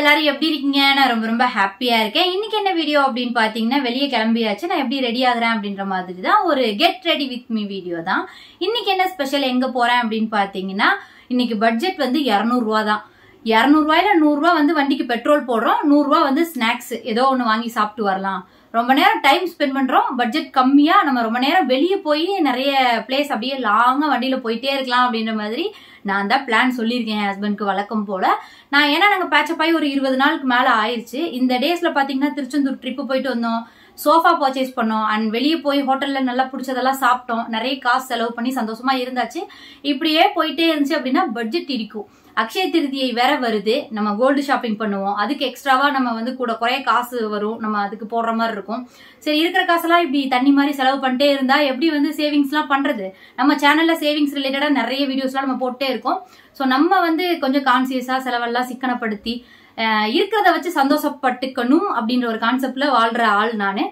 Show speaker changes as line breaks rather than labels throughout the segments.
எல்லாரும் எப்படி இருக்கீங்க? நான் ரொம்ப ரொம்ப ஹாப்பியா இருக்கேன். இன்னைக்கு என்ன வீடியோ அப்படின்னு பாத்தீங்கன்னா, வெளியே கிளம்பியாச்சு. நான் எப்படி ரெடி ஆகுறேன் அப்படின்ற மாதிரி தான் ஒரு get ready with me video தான். இன்னைக்கு என்ன ஸ்பெஷல், எங்க போறேன் அப்படின்னு பாத்தீங்கன்னா, இன்னைக்கு பட்ஜெட் வந்து 200 ரூபா தான். 200 ரூபாயில 100 ரூபா வந்து வண்டிக்கு பெட்ரோல் போடுறோம், 100 ரூபா வந்து ஸ்நாக்ஸ் ஏதோ ஒண்ணு வாங்கி சாப்பிட்டு வரலாம். ரொம்ப நேரம் டைம் ஸ்பெண்ட் பண்றோம், பட்ஜெட் கம்மியா நம்ம ரொம்ப நேரம் வெளியே போய் நிறைய பிளேஸ் அப்படியே லாங்கா வண்டியில போயிட்டே இருக்கலாம் அப்படின்ற மாதிரி நான் தான் பிளான் சொல்லியிருக்கேன் என் ஹஸ்பண்ட்க்கு வழக்கம் போல. ஏன்னா நாங்க பேச்சப் ஆகி ஒரு 20 நாளுக்கு மேல ஆயிடுச்சு. இந்த டேஸ்ல பாத்தீங்கன்னா திருச்செந்தூர் ட்ரிப்பு போயிட்டு வந்தோம், சோஃபா பர்ச்சேஸ் பண்ணோம், அண்ட் வெளியே போய் ஹோட்டல்ல நல்லா பிடிச்சதெல்லாம் சாப்பிட்டோம், நிறைய காசு செலவு பண்ணி சந்தோஷமா இருந்தாச்சு. இப்படியே போயிட்டே இருந்துச்சு அப்படின்னா பட்ஜெட் இடிக்கும். அக்ஷய திருதியை வேற வருது, நம்ம கோல்டு ஷாப்பிங் பண்ணுவோம், அதுக்கு எக்ஸ்ட்ராவா நம்ம வந்து கூட குறைய காசு வரும், நம்ம அதுக்கு போடுற மாதிரி இருக்கும். சரி, இருக்கிற காசெல்லாம் இப்படி தண்ணி மாதிரி செலவு பண்ணிட்டே இருந்தா எப்படி வந்து சேவிங்ஸ் எல்லாம் பண்றது? நம்ம சேனல்ல சேவிங்ஸ் ரிலேட்டடா நிறைய வீடியோஸ் எல்லாம் நம்ம போட்டே இருக்கோம். சோ நம்ம வந்து கொஞ்சம் கான்சியஸா செலவெல்லாம் சிக்கனப்படுத்தி இருக்கிறத வச்சு சந்தோஷப்பட்டுக்கணும் அப்படின்ற ஒரு கான்செப்ட்ல வாழ்ற ஆள் நானு.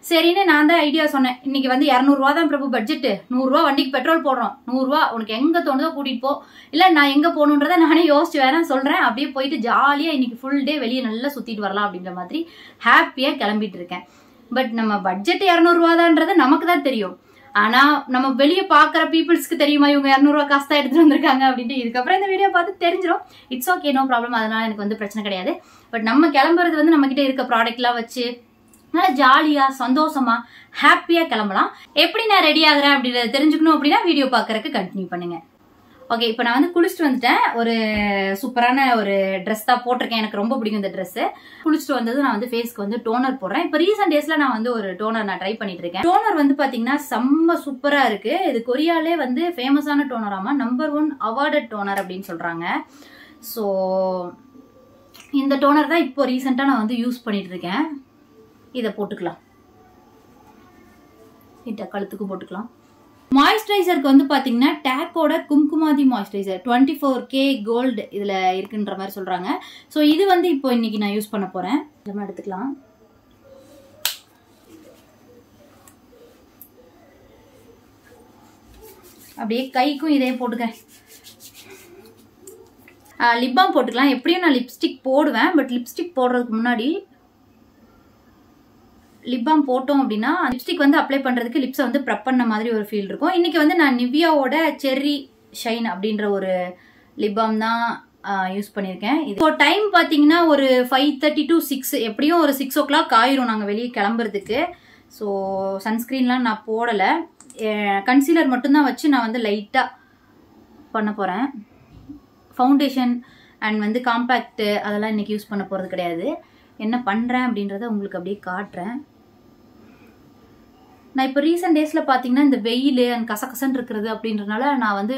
சரின்னு நான் தான் ஐடியா சொன்னேன், இன்னைக்கு வந்து 200 ரூபா தான் பிரபு பட்ஜெட், 100 ரூபா வண்டிக்கு பெட்ரோல் போடுறோம், 100 ரூபா உனக்கு எங்க தோணுதோ கூட்டிட்டு போ, இல்ல நான் எங்க போகணுன்றத நானே யோசிச்சு வேற சொல்றேன். அப்படியே போயிட்டு ஜாலியா இன்னைக்கு ஃபுல் டே வெளியே நல்லா சுத்திட்டு வரலாம் அப்படின்ற மாதிரி ஹாப்பியா கிளம்பிட்டு இருக்கேன். பட் நம்ம பட்ஜெட் 200 ரூபா தான்ன்றது நமக்கு தான் தெரியும். ஆனா நம்ம வெளியே பாக்குற பீப்புள்ஸ்க்கு தெரியுமா இவங்க 200 ரூபா காசு தான் எடுத்துட்டு வந்திருக்காங்க அப்படின்ட்டு? இதுக்கப்புறம் இந்த வீடியோ பார்த்து தெரிஞ்சிடும். இட்ஸ் ஓகே, நோ ப்ராப்ளம், அதனால எனக்கு வந்து பிரச்சனை கிடையாது. பட் நம்ம கிளம்புறது வந்து நம்ம கிட்ட இருக்க ப்ராடக்ட் எல்லாம் வச்சு நல்லா ஜாலியா சந்தோஷமா ஹாப்பியா கிளம்பலாம். எப்படி நான் ரெடி ஆகுறேன் அப்படின்றத தெரிஞ்சுக்கணும் அப்படின்னா வீடியோ பாக்குறதுக்கு கண்டினியூ பண்ணுங்க. ஓகே, இப்போ நான் வந்து குளிச்சுட்டு வந்துட்டேன். ஒரு சூப்பரான ஒரு ட்ரெஸ் தான் போட்டிருக்கேன், எனக்கு ரொம்ப பிடிக்கும் இந்த ட்ரெஸ். குளிச்சுட்டு வந்தது நான் வந்து ஃபேஸ்க்கு வந்து டோனர் போடுறேன். இப்போ ரீசெண்ட் டேஸ்ல நான் வந்து ஒரு டோனர் நான் ட்ரை பண்ணிட்டு இருக்கேன். டோனர் வந்து பாத்தீங்கன்னா செம்ம சூப்பரா இருக்கு. இது கொரியாலே வந்து ஃபேமஸான டோனராமா, நம்பர் 1 அவார்டட் டோனர் அப்படின்னு சொல்றாங்க. ஸோ இந்த டோனர் தான் இப்போ ரீசெண்டா நான் வந்து யூஸ் பண்ணிட்டு இருக்கேன். இதை போட்டுக்கலாம், இந்த கழுத்துக்கு போட்டுக்கலாம். மாய்ஸ்சரைசருக்கு வந்து பாத்தீங்கன்னா டேக்கோட கும்குமாதி மாய்ஸ்சரைசர் 24K கோல்டு இதுல இருக்குன்ற மாதிரி சொல்றாங்க. சோ இது வந்து இப்போ இன்னைக்கு நான் யூஸ் பண்ண போறேன். நம்ம எடுத்துக்கலாம். அப்படியே கைக்கும் இதே போட்டுக்கிறேன். லிப் பாம் போட்டுக்கலாம். எப்படியும் நான் லிப்ஸ்டிக் போடுவேன், பட் லிப்ஸ்டிக் போடுறதுக்கு முன்னாடி லிப் பாம் போட்டோம் அப்படின்னா லிப்ஸ்டிக் வந்து அப்ளை பண்றதுக்கு லிப்ஸை வந்து ப்ரெப் பண்ண மாதிரி ஒரு ஃபீல் இருக்கும். இன்னைக்கு வந்து நான் நிவியாவோட செர்ரி ஷைன் அப்படின்ற ஒரு லிப் பாம் தான் யூஸ் பண்ணியிருக்கேன். இப்போ டைம் பார்த்தீங்கன்னா ஒரு 5:30 to 6, எப்படியும் ஒரு 6 o'clock ஆயிரும் நாங்கள் வெளியே கிளம்புறதுக்கு. ஸோ சன்ஸ்கிரீன்லாம் நான் போடலை, கன்சீலர் மட்டும்தான் வச்சு நான் வந்து லைட்டாக பண்ண போகிறேன். ஃபவுண்டேஷன் அண்ட் வந்து காம்பேக்ட் அதெல்லாம் இன்னைக்கு யூஸ் பண்ண போகிறது கிடையாது. என்ன பண்ணுறேன் அப்படின்றத உங்களுக்கு அப்படியே காட்டுறேன். நான் இப்போ ரீசெண்ட் டேஸில் பார்த்தீங்கன்னா இந்த வெயில் அண்ட் கசகசன்னு இருக்கிறது அப்படின்றனால நான் வந்து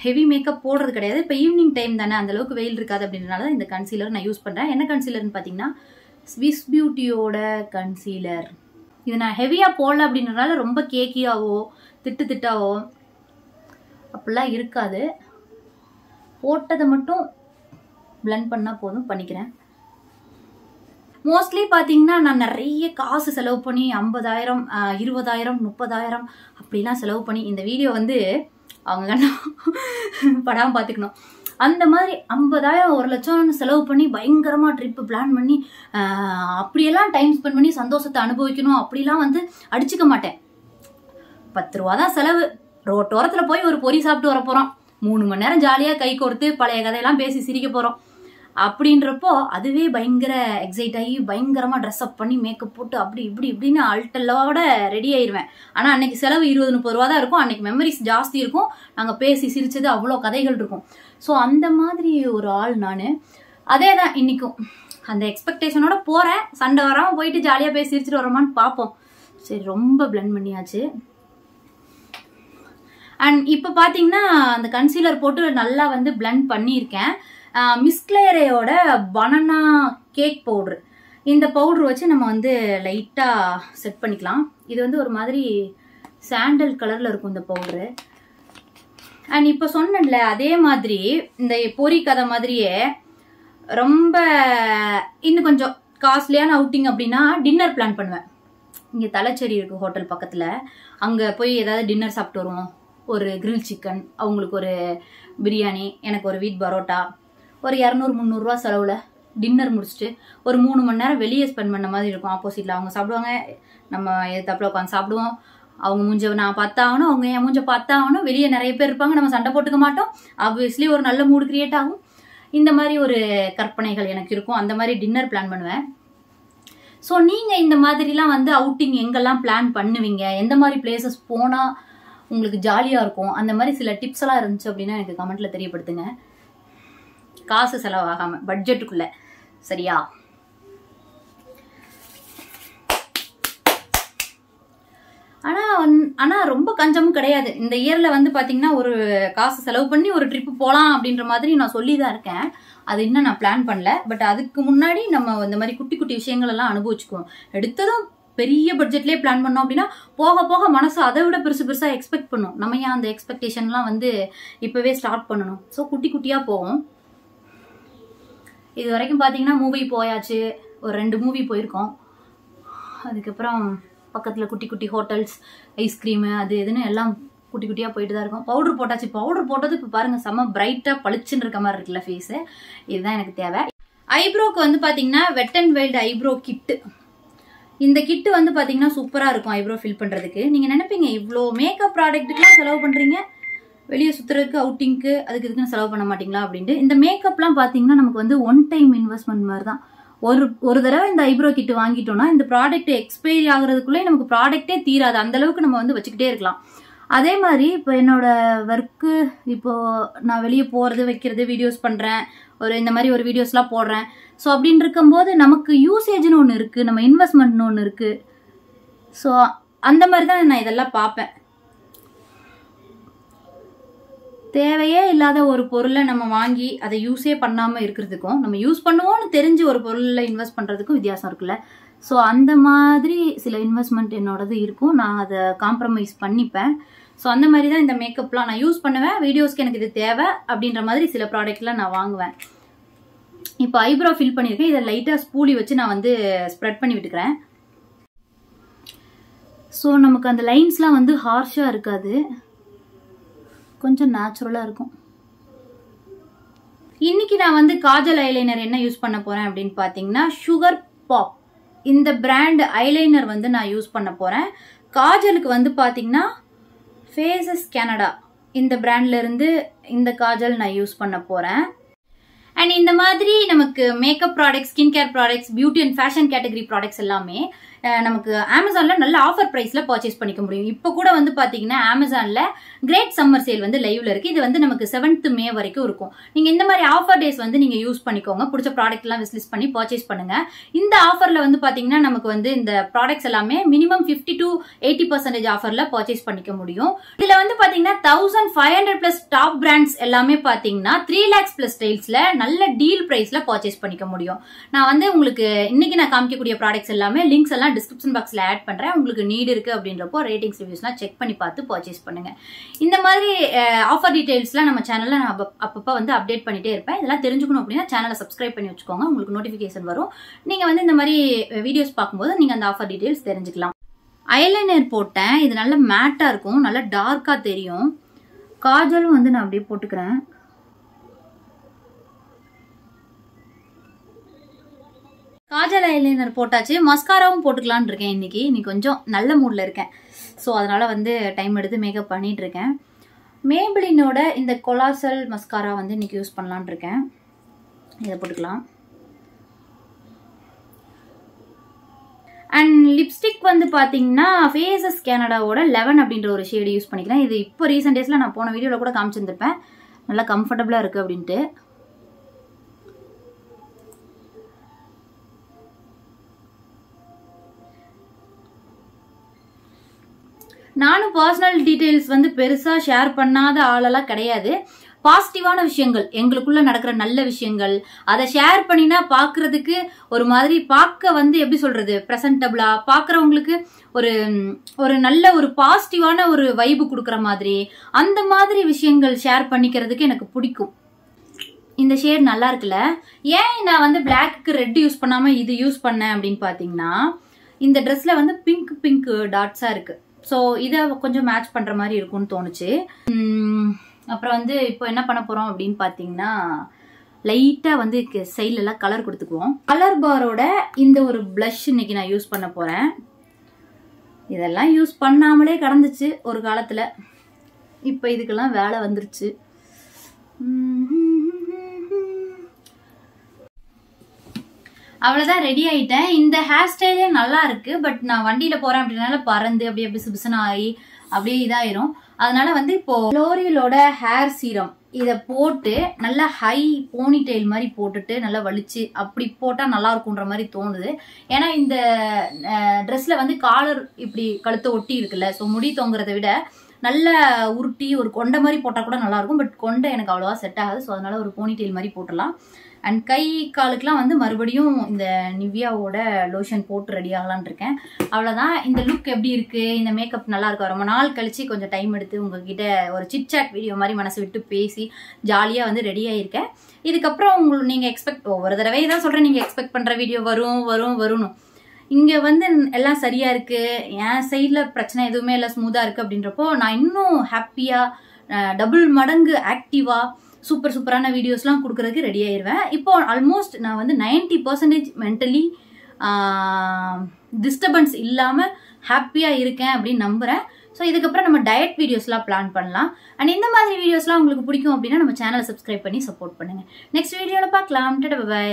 ஹெவி மேக்கப் போடுறது கிடையாது. இப்போ ஈவினிங் டைம் தானே, அந்த அளவுக்கு வெயில் இருக்காது அப்படின்றனால இந்த கன்சீலர் நான் யூஸ் பண்ணுறேன். என்ன கன்சீலர்னு பார்த்தீங்கன்னா ஸ்விஸ் பியூட்டியோட கன்சீலர். இது நான் ஹெவியாக போடல அப்படின்றனால ரொம்ப கேக்கியாவோ திட்டாவோ அப்படிலாம் இருக்காது. போட்டதை மட்டும் பிளெண்ட் பண்ணால் போதும், பண்ணிக்கிறேன். மோஸ்ட்லி பார்த்தீங்கன்னா நான் நிறைய காசு செலவு பண்ணி 50,000 20,000 30,000 அப்படிலாம் செலவு பண்ணி இந்த வீடியோ வந்து அவங்க கண்ணா படாமல் பார்த்துக்கணும். அந்த மாதிரி 50,000 1 லட்சம் செலவு பண்ணி பயங்கரமா ட்ரிப்பு பிளான் பண்ணி அப்படியெல்லாம் டைம் ஸ்பெண்ட் பண்ணி சந்தோஷத்தை அனுபவிக்கணும் அப்படிலாம் வந்து அடிச்சுக்க மாட்டேன். 10 ரூபா தான் செலவு. ரோட்டோரத்தில் போய் ஒரு பொரி சாப்பிட்டு வர போறோம், 3 மணி நேரம் ஜாலியாக கை கொடுத்து பழைய கதையெல்லாம் பேசி சிரிக்க போறோம். அப்படின்றப்போ அதுவே பயங்கர எக்ஸைட் ஆகி பயங்கரமா ட்ரெஸ் அப் பண்ணி மேக்கப் போட்டு அப்படி இப்படின்னு அல்டல்லோட ரெடி ஆயிடுவேன். ஆனா அன்னைக்கு செலவு 20-30 ரூபா தான் இருக்கும். அன்னைக்கு மெமரிஸ் ஜாஸ்தி இருக்கும், நாங்க பேசி சிரிச்சது அவ்வளோ கதைகள் இருக்கும். ஸோ அந்த மாதிரி ஒரு ஆள் நான். அதே தான் இன்னைக்கும், அந்த எக்ஸ்பெக்டேஷனோட போறேன். சண்டை வராம போயிட்டு ஜாலியா பேசி சிரிச்சுட்டு வரோமான்னு பார்ப்போம். சரி, ரொம்ப பிளெண்ட் பண்ணியாச்சு. அண்ட் இப்போ பார்த்தீங்கன்னா அந்த கன்சீலர் போட்டு நல்லா வந்து பிளெண்ட் பண்ணியிருக்கேன். மிஸ்க்லேரையோட பனானா கேக் பவுடர், இந்த பவுடர் வச்சு நம்ம வந்து லைட்டாக செட் பண்ணிக்கலாம். இது வந்து ஒரு மாதிரி சாண்டல் கலரில் இருக்கும் இந்த பவுடரு. அண்ட் இப்போ சொன்னேன்ல அதே மாதிரி இந்த பொரி கதை மாதிரியே ரொம்ப இன்னும் கொஞ்சம் காஸ்ட்லியான அவுட்டிங் அப்படின்னா டின்னர் பிளான் பண்ணுவேன். இங்கே தலைச்சேரி இருக்குது ஹோட்டல் பக்கத்தில், அங்கே போய் ஏதாவது டின்னர் சாப்பிட்டு வருவோம். ஒரு கிரில் சிக்கன், அவங்களுக்கு ஒரு பிரியாணி, எனக்கு ஒரு வீட் பரோட்டா, ஒரு 200-300 ரூபா செலவில் டின்னர் முடிச்சுட்டு ஒரு 3 மணி நேரம் வெளியே ஸ்பெண்ட் பண்ண மாதிரி இருக்கும். ஆப்போசிட்ல அவங்க சாப்பிடுவாங்க, நம்ம எதிர்த்தாப்புல உட்காந்து சாப்பிடுவோம். அவங்க மூஞ்ச நான் பார்த்தாகணும், அவங்க என் மூஞ்ச பார்த்தாகணும். வெளியே நிறைய பேர் இருப்பாங்க, நம்ம சண்டை போட்டுக்க மாட்டோம். ஆப்வியஸ்லி ஒரு நல்ல மூடு கிரியேட் ஆகும். இந்த மாதிரி ஒரு கற்பனைகள் எனக்கு இருக்கும். அந்த மாதிரி டின்னர் பிளான் பண்ணுவேன். ஸோ நீங்கள் இந்த மாதிரிலாம் வந்து அவுட்டிங் எங்கெல்லாம் பிளான் பண்ணுவீங்க, எந்த மாதிரி பிளேசஸ் போனால் உங்களுக்கு ஜாலியாக இருக்கும், அந்த மாதிரி சில டிப்ஸ் எல்லாம் இருந்துச்சு அப்படின்னா எனக்கு கமெண்ட்ல தெரியப்படுத்துங்க. காசு செலவாகாம பட்ஜெட்டுக்குள்ள, சரியா? ஆனா ரொம்ப கஞ்சமும் கிடையாது. இந்த இயர்ல வந்து பாத்தீங்கன்னா ஒரு காசு செலவு பண்ணி ஒரு ட்ரிப் போலாம் அப்படின்ற மாதிரி நான் சொல்லிதான் இருக்கேன். அது இன்னும் நான் பிளான் பண்ணல. பட் அதுக்கு முன்னாடி நம்ம இந்த மாதிரி குட்டி குட்டி விஷயங்கள் எல்லாம் அனுபவிச்சுக்குவோம். எடுத்ததும் பெரிய பட்ஜெட்லயே பிளான் பண்ணோம் அப்படின்னா போக போக மனசு அதை விட பெருசா எக்ஸ்பெக்ட் பண்ணும். நம்ம ஏன் அந்த எக்ஸ்பெக்டேஷன்லாம் வந்து இப்பவே ஸ்டார்ட் பண்ணணும். ஸோ குட்டி குட்டியா போவோம். இது வரைக்கும் பாத்தீங்கன்னா மூவி போயாச்சு, ஒரு 2 மூவி போயிருக்கோம். அதுக்கப்புறம் பக்கத்துல குட்டி குட்டி ஹோட்டல்ஸ், ஐஸ்கிரீமு, அது எதுன்னு எல்லாம் குட்டி குட்டியா போயிட்டு தான் இருக்கும். பவுடர் போட்டாச்சு. பவுடர் போட்டது இப்ப பாருங்க செம்ம பிரைட்டா பளிச்சுன்னு இருக்க மாதிரி இருக்குல்ல ஃபேஸ். இதுதான் எனக்கு தேவை. ஐப்ரோக்கு வந்து பாத்தீங்கன்னா வெட் அண்ட் வைல்டு ஐப்ரோ கிட்டு. இந்த கிட்டு வந்து பாத்தீங்கன்னா சூப்பரா இருக்கும் ஐப்ரோ ஃபில் பண்றதுக்கு. நீங்க நினைப்பீங்க இவ்வளோ மேக்கப் ப்ராடக்ட்டுக்குலாம் செலவு பண்றீங்க, வெளியே சுத்துறதுக்கு அவுட்டிங்க்கு அதுக்கு இதுக்குன்னு செலவு பண்ண மாட்டீங்களா அப்படின்ட்டு. இந்த மேக்கப்லாம் பாத்தீங்கன்னா நமக்கு வந்து ஒன் டைம் இன்வெஸ்ட்மெண்ட் மாதிரி தான். ஒரு தடவை இந்த ஐப்ரோ கிட் வாங்கிட்டோம்னா இந்த ப்ராடக்ட் எக்ஸ்பைரி ஆகுறதுக்குள்ளே நமக்கு ப்ராடக்டே தீராது. அந்த அளவுக்கு நம்ம வந்து வச்சுக்கிட்டே இருக்கலாம். அதே மாதிரி இப்போ என்னோட ஒர்க்கு, இப்போ நான் வெளியே போறது வைக்கிறது வீடியோஸ் பண்றேன், இந்த மாதிரி ஒரு வீடியோஸ்லாம் போடுறேன். ஸோ அப்படின்னு இருக்கும்போது நமக்கு யூசேஜ்னு ஒன்று இருக்கு, நம்ம இன்வெஸ்ட்மெண்ட்னு ஒன்று இருக்கு. ஸோ அந்த மாதிரி தான் நான் இதெல்லாம் பார்ப்பேன். தேவையே இல்லாத ஒரு பொருளை நம்ம வாங்கி அதை யூஸே பண்ணாம இருக்கிறதுக்கும், நம்ம யூஸ் பண்ணுவோம்னு தெரிஞ்சு ஒரு பொருள்ல இன்வெஸ்ட் பண்றதுக்கும் வித்தியாசம் இருக்குல்ல. ஸோ அந்த மாதிரி சில இன்வெஸ்ட்மெண்ட் என்னோடது இருக்கும். நான் அதை காம்ப்ரமைஸ் பண்ணிப்பேன். ஸோ அந்த மாதிரி தான் இந்த மேக்கப்லாம் நான் யூஸ் பண்ணுவேன். வீடியோஸ்க்கு எனக்கு இது தேவை அப்படின்ற மாதிரி சில ப்ராடக்ட்லாம் நான் வாங்குவேன். இப்போ ஐப்ரோ ஃபில் பண்ணியிருக்கேன். இதை லைட்டாக ஸ்பூலி வச்சு நான் வந்து ஸ்ப்ரெட் பண்ணி விட்டுக்கிறேன். ஸோ நமக்கு அந்த லைன்ஸ்லாம் வந்து ஹார்ஷாக இருக்காது, கொஞ்சம் நேச்சுரலாக இருக்கும். இன்னைக்கு நான் வந்து காஜல் ஐலைனர் என்ன யூஸ் பண்ண போறேன் அப்படின்னு பார்த்தீங்கன்னா சுகர் பாப். இந்த பிராண்ட் ஐலைனர் வந்து நான் யூஸ் பண்ண போறேன். காஜலுக்கு வந்து பார்த்தீங்கன்னா ஃபேஸஸ் கனடா இந்த பிராண்ட்ல இருந்து இந்த காஜல் நான் யூஸ் பண்ண போறேன். அண்ட் இந்த மாதிரி நமக்கு makeup products, skin care products, beauty and fashion category products எல்லாமே நமக்கு அமேசான்ல நல்ல ஆஃபர் பிரைஸ்ல பர்ச்சேஸ் பண்ணிக்க முடியும். இப்போ கூட வந்து பாத்தீங்கன்னா அமேசான்ல கிரேட் சம்மர் சேல் வந்து லைவ்ல இருக்கு. இது வந்து நமக்கு 7th May வரைக்கும் இருக்கும். நீங்க இந்த மாதிரி ஆஃபர் டேஸ் வந்து நீங்க யூஸ் பண்ணிக்கோங்க. பிடிச்ச ப்ராடக்ட் எல்லாம் விஸ்லிஸ்ட் பண்ணி பர்ச்சேஸ் பண்ணுங்க. இந்த ஆஃபர்ல வந்து பாத்தீங்கன்னா நமக்கு வந்து இந்த ப்ராடக்ட்ஸ் எல்லாமே மினிமம் 50 to 80% ஆஃபர்ல பர்ச்சேஸ் பண்ணிக்க முடியும். இதுல வந்து பாத்தீங்கன்னா 1500+ டாப் பிராண்ட்ஸ் எல்லாமே பாத்தீங்கன்னா 3 lakhs+ ஸ்டைல்ஸ்ல நல்ல டீல் பிரைஸ்ல பர்ச்சேஸ் பண்ணிக்க முடியும். நான் வந்து உங்களுக்கு இன்னைக்கு நான் காமிக்கக்கூடிய ப்ராடக்ட்ஸ் எல்லாமே லிங்க்ஸ் எல்லாம் டிஸ்கிரிப்ஷன் பாக்ஸ்ல ஆட் பண்றேன். உங்களுக்கு நீட் இருக்கு அப்படின்றப்போ ரேட்டிங்ஸ் ரிவ்யூஸ்லாம் செக் பண்ணி பார்த்து பர்ச்சேஸ் பண்ணுங்க. இந்த மாதிரி ஆஃபர் டீடைல்ஸ்லாம் நம்ம சேனல்ல நான் அப்பப்போ வந்து அப்டேட் பண்ணிட்டே இருப்பேன். இதெல்லாம் தெரிஞ்சுக்கணும் அப்படின்னா சேனலை சப்ஸ்கிரைப் பண்ணி வச்சுக்கோங்க. உங்களுக்கு நோட்டிபிகேஷன் வரும். நீங்க வந்து இந்த மாதிரி வீடியோஸ் பார்க்கும்போது நீங்க அந்த ஆஃபர் டீடைல்ஸ் தெரிஞ்சுக்கலாம். ஐலைனர் போட்டேன். இது நல்ல மேட்டா இருக்கும், நல்ல டார்க்கா தெரியும். காஜலும் வந்து நான் அப்படியே போட்டுக்கிறேன். காஜல் ஐலைனர் போட்டாச்சு. மஸ்காராவும் போட்டுக்கலான்னு இருக்கேன். இன்னைக்கு கொஞ்சம் நல்ல மூட்ல இருக்கேன். ஸோ அதனால வந்து டைம் எடுத்து மேக்கப் பண்ணிட்டு இருக்கேன். மேபிளினோட இந்த கொலாசல் மஸ்காரா வந்து இன்னைக்கு யூஸ் பண்ணலான் இருக்கேன். இதை போட்டுக்கலாம். அண்ட் லிப்ஸ்டிக் வந்து பாத்தீங்கன்னா ஃபேஸஸ் கனடாவோட 11 அப்படின்ற ஒரு ஷேடு யூஸ் பண்ணிக்கிறேன். இது இப்போ ரீசெண்ட் டேஸ்ல நான் போன வீடியோல கூட காமிச்சிருந்திருப்பேன். நல்லா கம்ஃபர்டபுளா இருக்கு அப்படின்ட்டு. நானும் பர்சனல் டீடைல்ஸ் வந்து பெருசா ஷேர் பண்ணாத ஆளெல்லாம் கிடையாது. பாசிட்டிவான விஷயங்கள், எங்களுக்குள்ள நடக்கிற நல்ல விஷயங்கள், அதை ஷேர் பண்ணினா பாக்குறதுக்கு ஒரு மாதிரி பார்க்க வந்து எப்படி சொல்றது, பிரசன்டபிளா பாக்குறவங்களுக்கு ஒரு நல்ல ஒரு பாசிட்டிவான ஒரு வைபு கொடுக்குற மாதிரி அந்த மாதிரி விஷயங்கள் ஷேர் பண்ணிக்கிறதுக்கு எனக்கு பிடிக்கும். இந்த ஷேட் நல்லா இருக்குல்ல. ஏன் நான் வந்து பிளாக்கு ரெட் யூஸ் பண்ணாம இது யூஸ் பண்ணேன் அப்படின்னு பாத்தீங்கன்னா இந்த ட்ரெஸ்ல வந்து பிங்க் டாட்ஸா இருக்கு. ஸோ இதை கொஞ்சம் மேட்ச் பண்ற மாதிரி இருக்கும்னு தோணுச்சு. அப்புறம் வந்து இப்போ என்ன பண்ண போறோம் அப்படின்னு பாத்தீங்கன்னா லைட்டா வந்து சைட்ல எல்லாம் கலர் கொடுத்துக்குவோம். கலர் பாரோட இந்த ஒரு பிளஷ் இன்னைக்கு நான் யூஸ் பண்ண போறேன். இதெல்லாம் யூஸ் பண்ணாமலே கடந்துச்சு ஒரு காலத்துல, இப்ப இதுக்கெல்லாம் வேலை வந்துருச்சு. அவ்வளவுதான், ரெடி ஆயிட்டேன். இந்த ஹேர் ஸ்டைலே நல்லா இருக்கு. பட் நான் வண்டியில போறேன் அப்படின்னால பறந்து அப்படியே பிசுபிசுன்னு ஆகி அப்படியே இதாயிரும். அதனால வந்து இப்போ லோரியலோட ஹேர் சீரம் இத போட்டு நல்லா ஹை போனி டெயில் மாதிரி போட்டுட்டு நல்லா வலிச்சு அப்படி போட்டா நல்லா இருக்கும்ன்ற மாதிரி தோணுது. ஏன்னா இந்த ட்ரெஸ்ல வந்து காலர் இப்படி கழுத்தை ஒட்டி இருக்குல்ல, ஸோ முடி தொங்குறத விட நல்ல உருட்டி ஒரு கொண்டை மாதிரி போட்டா கூட நல்லா இருக்கும். பட் கொண்டை எனக்கு அவ்வளவா செட் ஆகாது. ஸோ அதனால ஒரு போனி டெயில் மாதிரி போட்டுடலாம். அண்ட் கை காலுக்குலாம் வந்து மறுபடியும் இந்த நிவ்யாவோட லோஷன் போட்டு ரெடி ஆகலான் இருக்கேன். அவ்வளோதான். இந்த லுக் எப்படி இருக்கு, இந்த மேக்கப் நல்லா இருக்கா, ரொம்ப நாள் கழிச்சு கொஞ்சம் டைம் எடுத்து உங்ககிட்ட ஒரு சிட் சாட் வீடியோ மாதிரி மனசு விட்டு பேசி ஜாலியாக வந்து ரெடி ஆகியிருக்கேன். இதுக்கப்புறம் உங்களுக்கு நீங்கள் எக்ஸ்பெக்ட், ஒவ்வொரு தடவை தான் சொல்கிறேன், நீங்கள் எக்ஸ்பெக்ட் பண்ணுற வீடியோ வரும்னு. இங்கே வந்து எல்லாம் சரியா இருக்கு, என் சைடில் பிரச்சனை எதுவுமே இல்லை, ஸ்மூத்தாக இருக்கு அப்படின்றப்போ நான் இன்னும் ஹாப்பியாக டபுள் மடங்கு ஆக்டிவாக சூப்பரான வீடியோஸ்லாம் கொடுக்கறதுக்கு ரெடி ஆயிடுவேன். இப்போ ஆல்மோஸ்ட் நான் வந்து 90% மென்டலி டிஸ்டர்பன்ஸ் இல்லாமல் ஹாப்பியாக இருக்கேன் அப்படின்னு நம்புகிறேன். ஸோ இதுக்கப்புறம் நம்ம டயட் வீடியோஸ்லாம் பிளான் பண்ணலாம். அண்ட் இந்த மாதிரி வீடியோஸ்லாம் உங்களுக்கு பிடிக்கும் அப்படின்னா நம்ம சேனலை சப்ஸ்கிரைப் பண்ணி சப்போர்ட் பண்ணுங்கள். நெக்ஸ்ட் வீடியோவில் பார்க்கலாம். பை.